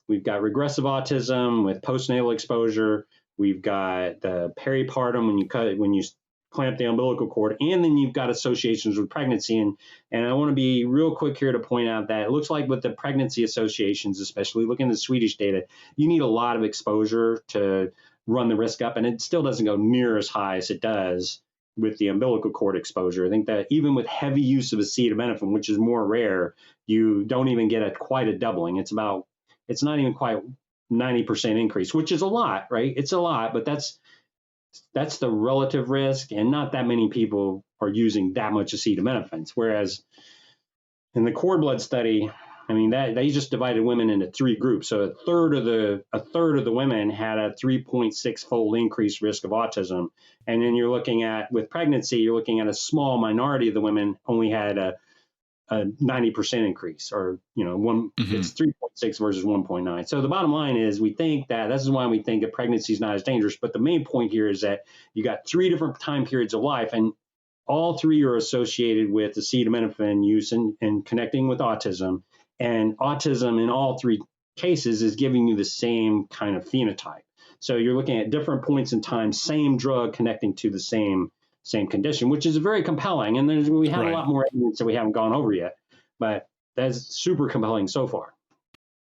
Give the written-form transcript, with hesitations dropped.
we've got regressive autism with postnatal exposure. We've got the peripartum when you clamp the umbilical cord, and then you've got associations with pregnancy. And I want to be real quick here to point out that it looks like with the pregnancy associations, especially looking at the Swedish data, you need a lot of exposure to run the risk up, and it still doesn't go near as high as it does with the umbilical cord exposure. I think that even with heavy use of acetaminophen, which is more rare, you don't even get quite a doubling. It's not even quite 90% increase, which is a lot, right? It's a lot, but that's the relative risk, and not that many people are using that much acetaminophen. Whereas in the cord blood study, I mean, that they just divided women into 3 groups. So a third of the women had a 3.6-fold increased risk of autism. And then you're looking at, with pregnancy, you're looking at a small minority of the women only had a 90% increase, or, it's 3.6 versus 1.9. So the bottom line is, we think that this is why we think that pregnancy is not as dangerous. But the main point here is that you got 3 different time periods of life, and all 3 are associated with acetaminophen use and connecting with autism. And autism in all 3 cases is giving you the same kind of phenotype. So you're looking at different points in time, same drug connecting to the same condition, which is very compelling. And we have a lot more evidence that we haven't gone over yet, but that's super compelling so far.